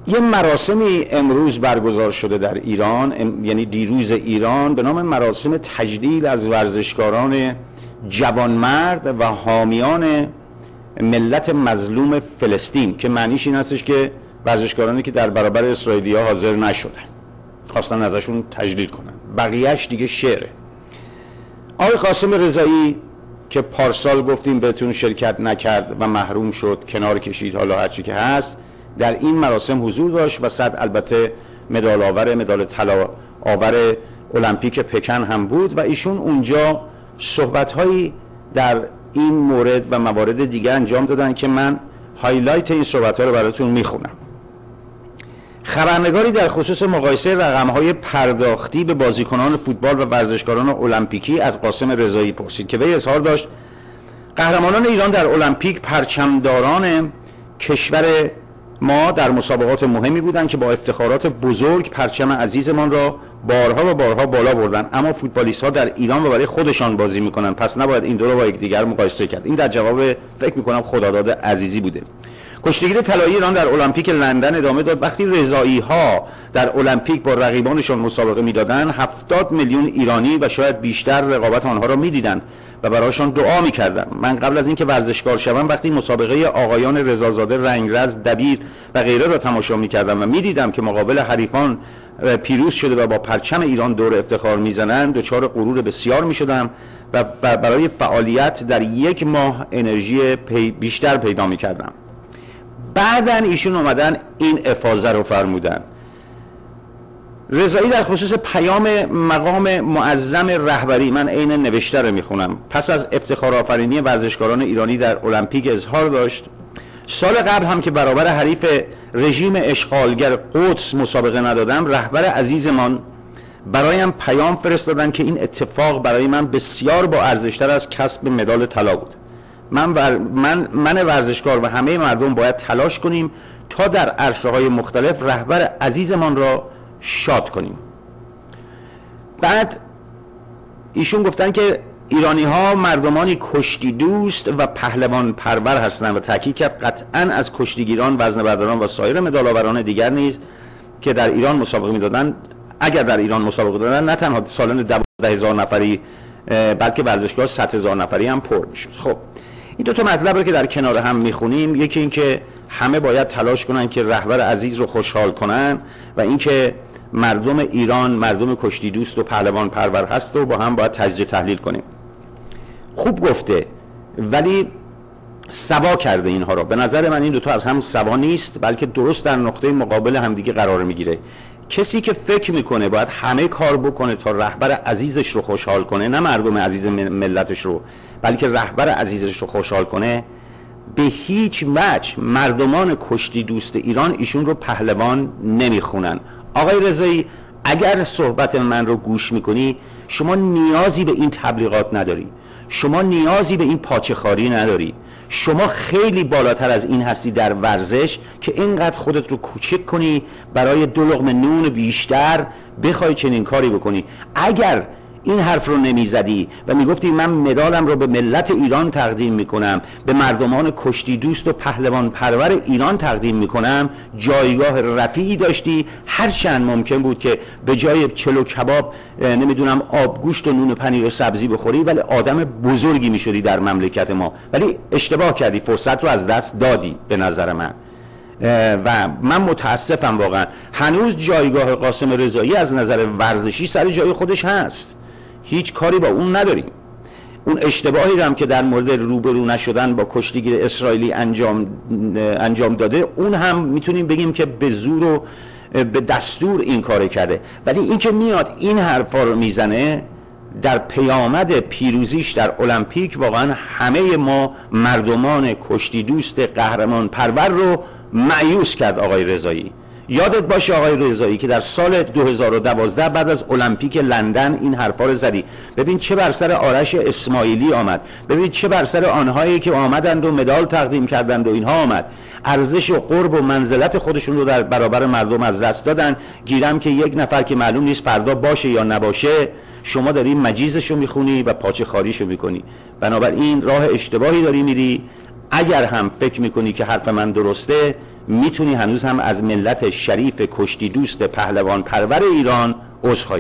یه مراسمی امروز برگزار شده در ایران، یعنی دیروز ایران، به نام مراسم تجلیل از ورزشکاران جوانمرد و حامیان ملت مظلوم فلسطین، که معنیش این هستش که ورزشکارانی که در برابر اسرائیلی‌ها حاضر نشدن خواستن ازشون تجلیل کنن. بقیهش دیگه شعره. آقای قاسم رضایی که پارسال گفتیم بهتون شرکت نکرد و محروم شد، کنار کشید، حالا هرچی که هست، در این مراسم حضور داشت و صد البته مدال طلا آور المپیک پکن هم بود و ایشون اونجا صحبت‌هایی در این مورد و موارد دیگه انجام دادن که من هایلایت این صحبت‌ها رو براتون میخونم. خبرنگاری در خصوص مقایسه رقم‌های پرداختی به بازیکنان فوتبال و ورزشکاران المپیکی از قاسم رضایی پرسید که وی اظهار داشت قهرمانان ایران در المپیک پرچمداران کشور ما در مسابقات مهمی بودند که با افتخارات بزرگ پرچم عزیزمان را بارها و بارها بالا بردن، اما فوتبالیست ها در ایران و برای خودشان بازی میکنن، پس نباید این دو رو با یکدیگر مقایسه کرد. این در جواب فکر میکنم خداداد عزیزی بوده. کشتیگیر طلایی ایران در المپیک لندن ادامه داد وقتی رضایی ها در المپیک با رقیبانشان مسابقه میدادند 70 میلیون ایرانی و شاید بیشتر رقابت آنها را میدیدند و برایشان دعا میکردم. من قبل از اینکه ورزشکار شوم وقتی مسابقه آقایان رضازاده، رنگرز، دبیر و غیره را تماشا میکردم و میدیدم که مقابل حریفان پیروز شده و با پرچم ایران دور افتخار میزنند دچار غرور بسیار میشدم و برای فعالیت در یک ماه انرژی بیشتر پیدا میکردم. بعدن ایشون اومدن این افاضه رو فرمودن. رضایی در خصوص پیام مقام معظم رهبری، من عین نوشته رو میخونم، پس از افتخار آفرینی ورزشکاران ایرانی در المپیک اظهار داشت سال قبل هم که برابر حریف رژیم اشغالگر قدس مسابقه ندادم، رهبر عزیزمان برایم پیام فرستادن که این اتفاق برای من بسیار با ارزشتر از کسب مدال طلا بود. من ورزشکار و همه مردم باید تلاش کنیم تا در عرصه‌های مختلف رهبر عزیزمان را شاد کنیم. بعد ایشون گفتن که ایرانی ها مردمانی کشتی دوست و پهلوان پرور هستند و تاکید کرد قطعاً از کشتیگیران، وزنه‌برداران و سایر مدال‌آوران دیگر نیز که در ایران مسابقه می‌دادند، اگر در ایران مسابقه دادند، نه تنها سالانه 12,000 نفری بلکه ورزشگاه 100,000 نفری هم پر می‌شد. خب این دو تا مطلب رو که در کنار هم می‌خونیم، یکی این که همه باید تلاش کنن که رهبر عزیز رو خوشحال کنن و اینکه مردم ایران مردم کشتی دوست و پهلوان پرور هست و با هم باید تجزیه تحلیل کنیم. خوب گفته ولی سوا کرده اینها رو. به نظر من این دوتا از هم سوا نیست، بلکه درست در نقطه مقابل همدیگه قرار میگیره. کسی که فکر میکنه باید همه کار بکنه تا رهبر عزیزش رو خوشحال کنه، نه مردم عزیز ملتش رو، بلکه رهبر عزیزش رو خوشحال کنه، به هیچ وجه مردمان کشتی دوست ایران ایشون رو پهلوان نمیخونن. آقای رضایی اگر صحبت من رو گوش میکنی، شما نیازی به این تبلیغات نداری، شما نیازی به این پاچه‌خواری نداری، شما خیلی بالاتر از این هستی در ورزش که اینقدر خودت رو کوچک کنی برای 2 لقمه نون بیشتر بخوای چنین کاری بکنی. اگر این حرف رو نمیزدی و میگفتی من مدالم رو به ملت ایران تقدیم میکنم، به مردمان کشتی دوست و پهلوان پرور ایران تقدیم میکنم، جایگاه رفیعی داشتی. هرچند ممکن بود که به جای چلو کباب نمیدونم آبگوشت و نون پنیر و سبزی بخوری، ولی آدم بزرگی میشدی در مملکت ما. ولی اشتباه کردی، فرصت رو از دست دادی به نظر من و من متاسفم واقعا. هنوز جایگاه قاسم رضایی از نظر ورزشی سر جای خودش هست، هیچ کاری با اون نداریم. اون اشتباهی رو هم که در مورد روبرو نشدن با کشتیگیر اسرائیلی انجام داده، اون هم میتونیم بگیم که به زور و به دستور این کار کرده. ولی این که میاد این حرفا رو میزنه در پیامد پیروزیش در المپیک، واقعا همه ما مردمان کشتی دوست قهرمان پرور رو مایوس کرد. آقای رضایی یادت باشه آقای رضایی که در سال 2012 بعد از المپیک لندن این حرفا رو زدی. ببین چه بر سر آرش اسماعیلی آمد، ببین چه بر سر آنهایی که آمدند و مدال تقدیم کردند و اینها آمد. ارزش و قرب و منزلت خودشون رو در برابر مردم از دست دادن. گیرم که یک نفر که معلوم نیست فردا باشه یا نباشه، شما داری مجیزشو میخونی و پاچه خاریشو میکنی. بنابراین راه اشتباهی داری میری. اگر هم فکر میکنی که حرف من درسته، میتونی هنوز هم از ملت شریف کشتی دوست پهلوان پرور ایران عذرخواهی